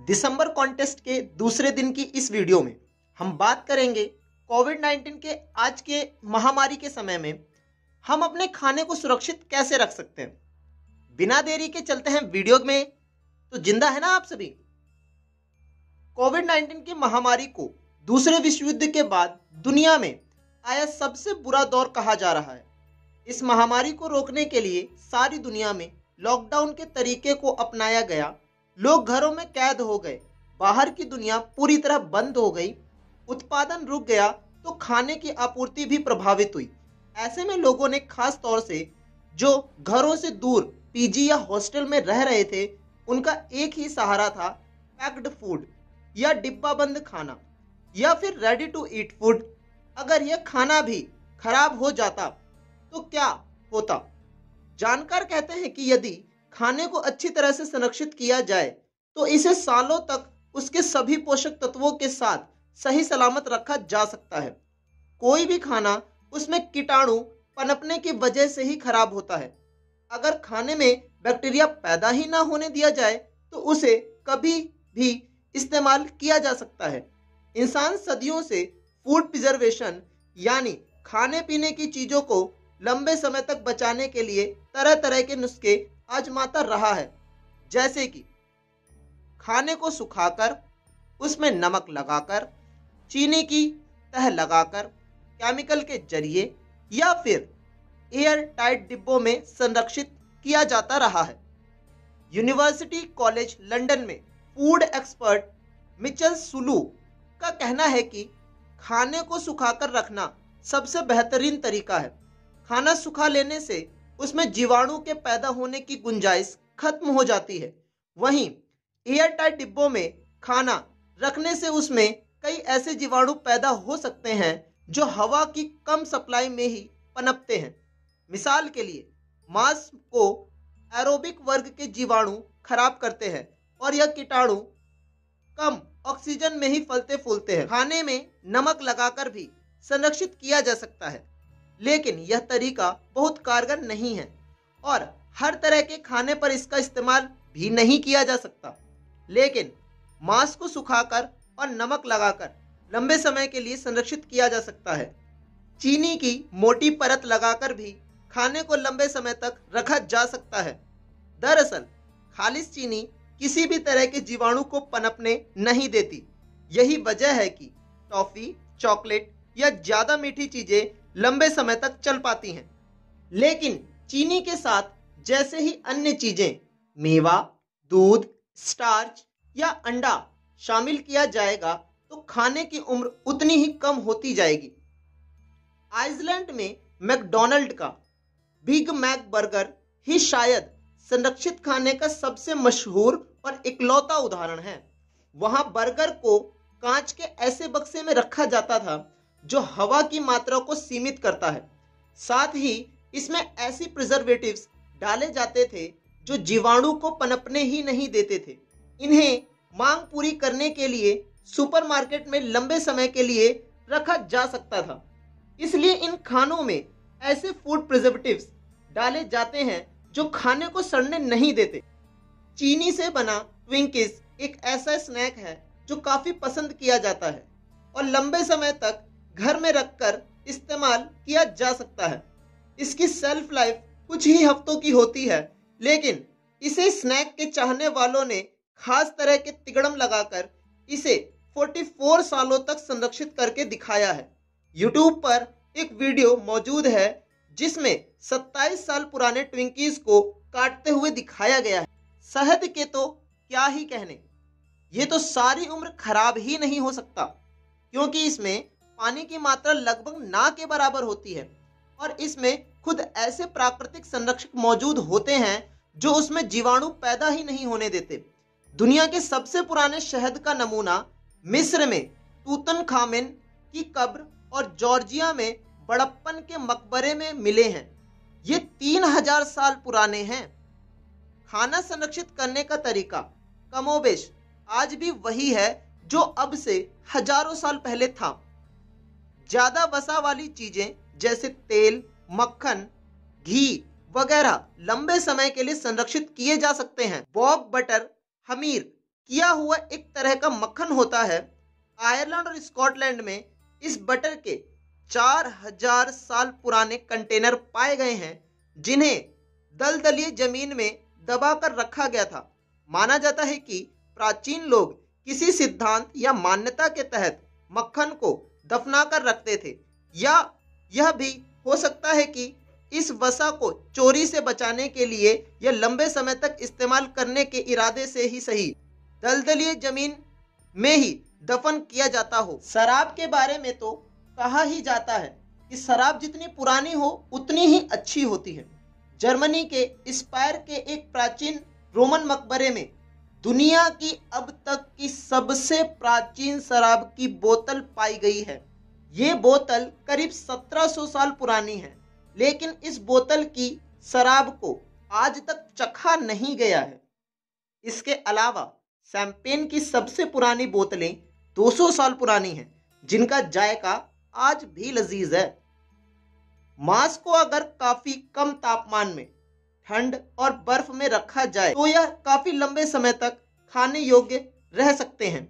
दिसंबर contest के दूसरे दिन की इस वीडियो में हम बात करेंगे कोविड-19 के आज के महामारी के समय में हम अपने खाने को सुरक्षित कैसे रख सकते हैं। बिना देरी के चलते हैं वीडियो में। तो जिंदा है ना आप सभी। कोविड-19 की महामारी को दूसरे विश्व युद्ध के बाद दुनिया में आया सबसे बुरा दौर कहा जा रहा है। इस महामारी को रोकने के लिए सारी दुनिया में लॉकडाउन के तरीके को अपनाया गया। लोग घरों में कैद हो गए, बाहर की दुनिया पूरी तरह बंद हो गई, उत्पादन रुक गया तो खाने की आपूर्ति भी प्रभावित हुई। ऐसे में लोगों ने खास तौर से जो घरों से दूर पीजी या हॉस्टल में रह रहे थे, उनका एक ही सहारा था पैक्ड फूड या डिब्बा बंद खाना या फिर रेडी टू ईट फूड। अगर यह खाना भी खराब हो जाता तो क्या होता? जानकार कहते हैं कि यदि खाने को अच्छी तरह से संरक्षित किया जाए तो इसे सालों तक उसके सभी पोषक तत्वों के साथ सही सलामत रखा जा सकता है। कोई भी खाना उसमें कीटाणु पनपने की वजह से ही खराब होता है। अगर खाने में बैक्टीरिया पैदा ही ना होने दिया जाए तो उसे कभी भी इस्तेमाल किया जा सकता है। इंसान सदियों से फूड प्रिजर्वेशन यानी खाने पीने की चीजों को लंबे समय तक बचाने के लिए तरह तरह के नुस्खे आजमाता रहा है, जैसे कि खाने को सुखाकर उसमें नमक लगाकर, चीनी की तह लगाकर, केमिकल के जरिए या फिर एयर टाइट डिब्बों में संरक्षित किया जाता रहा है। यूनिवर्सिटी कॉलेज लंदन में फूड एक्सपर्ट मिचेल सुलू का कहना है कि खाने को सुखाकर रखना सबसे बेहतरीन तरीका है। खाना सुखा लेने से उसमें जीवाणु के पैदा होने की गुंजाइश खत्म हो जाती है। वहीं एयर टाइट डिब्बों में खाना रखने से उसमें कई ऐसे जीवाणु पैदा हो सकते हैं जो हवा की कम सप्लाई में ही पनपते हैं। मिसाल के लिए मांस को एरोबिक वर्ग के जीवाणु खराब करते हैं और यह कीटाणु कम ऑक्सीजन में ही फलते फूलते हैं। खाने में नमक लगाकर भी संरक्षित किया जा सकता है, लेकिन यह तरीका बहुत कारगर नहीं है और हर तरह के खाने पर इसका इस्तेमाल भी नहीं किया जा सकता। लेकिन मांस को सुखाकर और नमक लगाकर लंबे समय के लिए संरक्षित किया जा सकता है। चीनी की मोटी परत लगाकर भी खाने को लंबे समय तक रखा जा सकता है। दरअसल खालिश चीनी किसी भी तरह के जीवाणु को पनपने नहीं देती। यही वजह है कि टॉफी, चॉकलेट या ज्यादा मीठी चीजें लंबे समय तक चल पाती हैं। लेकिन चीनी के साथ जैसे ही अन्य चीजें, मेवा, दूध, स्टार्च या अंडा शामिल किया जाएगा तो खाने की उम्र उतनी ही कम होती जाएगी। आइसलैंड में मैकडॉनल्ड का बिग मैक बर्गर ही शायद संरक्षित खाने का सबसे मशहूर और इकलौता उदाहरण है। वहां बर्गर को कांच के ऐसे बक्से में रखा जाता था जो हवा की मात्रा को सीमित करता है। साथ ही इसमें ऐसी प्रिजर्वेटिव्स डाले जाते थे जो जीवाणु को पनपने ही नहीं देते थे। इन्हें मांग पूरी करने के लिए सुपरमार्केट में लंबे समय के लिए रखा जा सकता था। इसलिए इन खानों में ऐसे फूड प्रिजर्वेटिव्स डाले जाते हैं जो खाने को सड़ने नहीं देते। चीनी से बना ट्विंकीज एक ऐसा स्नैक है जो काफी पसंद किया जाता है और लंबे समय तक घर में रखकर इस्तेमाल किया जा सकता है। इसकी सेल्फ लाइफ कुछ ही हफ्तों की होती है, लेकिन इसे स्नैक के चाहने वालों ने खास तरह के तिगड़म लगाकर इसे 44 सालों तक संरक्षित करके दिखाया है। यूट्यूब पर एक वीडियो मौजूद है जिसमें 27 साल पुराने ट्विंकीज को काटते हुए दिखाया गया है। शहद के तो क्या ही कहने, ये तो सारी उम्र खराब ही नहीं हो सकता, क्योंकि इसमें पानी की मात्रा लगभग ना के बराबर होती है और इसमें खुद ऐसे प्राकृतिक संरक्षक मौजूद होते हैं जो उसमें जीवाणु पैदा ही नहीं होने देते। दुनिया के सबसे पुराने शहद का नमूना मिस्र में तूतनखामेन की कब्र और जॉर्जिया में बड़प्पन के मकबरे में मिले हैं। ये 3000 साल पुराने हैं। खाना संरक्षित करने का तरीका कमोबेश आज भी वही है जो अब से हजारों साल पहले था। ज्यादा वसा वाली चीजें जैसे तेल, मक्खन, घी वगैरह लंबे समय के लिए संरक्षित किए जा सकते हैं। बॉब बटर, खमीर, किया हुआ एक तरह का मक्खन होता है। आयरलैंड और स्कॉटलैंड में इस बटर के 4000 साल पुराने कंटेनर पाए गए हैं, जिन्हें दलदली जमीन में दबाकर रखा गया था। माना जाता है कि प्राचीन लोग किसी सिद्धांत या मान्यता के तहत मक्खन को दफनाकर रखते थे, या यह भी हो सकता है कि इस वसा को चोरी से बचाने के लिए या लंबे समय तक इस्तेमाल करने के इरादे से ही सही दलदली जमीन में ही दफन किया जाता हो। शराब के बारे में तो कहा ही जाता है कि शराब जितनी पुरानी हो उतनी ही अच्छी होती है। जर्मनी के स्पायर के एक प्राचीन रोमन मकबरे में दुनिया की अब तक की सबसे प्राचीन शराब की बोतल पाई गई है। ये बोतल करीब 1700 साल पुरानी है, लेकिन इस बोतल की शराब को आज तक चखा नहीं गया है। इसके अलावा शैंपेन की सबसे पुरानी बोतलें 200 साल पुरानी हैं, जिनका जायका आज भी लजीज है। मांस को अगर काफी कम तापमान में, ठंड और बर्फ में रखा जाए तो यह काफी लंबे समय तक खाने योग्य रह सकते हैं।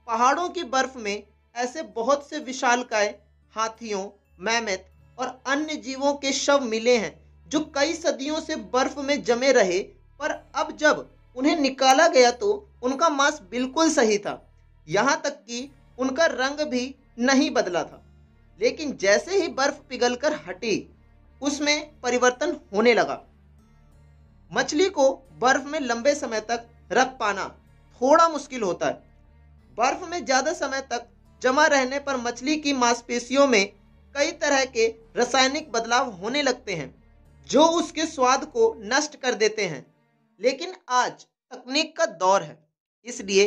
पहाड़ों की बर्फ में ऐसे बहुत से विशालकाय हाथियों, मैमथ और अन्य जीवों के शव मिले हैं, जो कई सदियों से बर्फ में जमे रहे, पर अब जब उन्हें निकाला गया तो उनका मांस बिल्कुल सही था। यहाँ तक कि उनका रंग भी नहीं बदला था। लेकिन जैसे ही बर्फ पिघलकर हटी, उसमें परिवर्तन होने लगा। मछली को बर्फ में लंबे समय तक रख पाना थोड़ा मुश्किल होता है। बर्फ में ज्यादा समय तक जमा रहने पर मछली की मांसपेशियों में कई तरह के रासायनिक बदलाव होने लगते हैं, जो उसके स्वाद को नष्ट कर देते हैं। लेकिन आज तकनीक का दौर है, इसलिए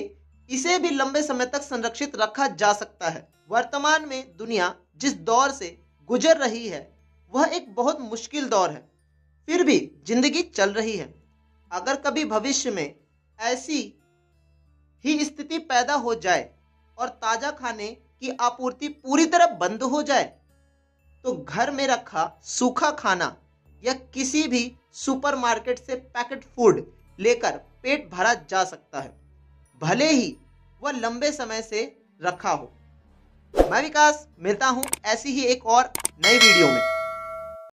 इसे भी लंबे समय तक संरक्षित रखा जा सकता है। वर्तमान में दुनिया जिस दौर से गुजर रही है, वह एक बहुत मुश्किल दौर है, फिर भी जिंदगी चल रही है। अगर कभी भविष्य में ऐसी ही स्थिति पैदा हो जाए और ताजा खाने की आपूर्ति पूरी तरह बंद हो जाए, तो घर में रखा सूखा खाना या किसी भी सुपरमार्केट से पैकेट फूड लेकर पेट भरा जा सकता है, भले ही वह लंबे समय से रखा हो। मैं विकास मिलता हूं ऐसी ही एक और नई वीडियो में।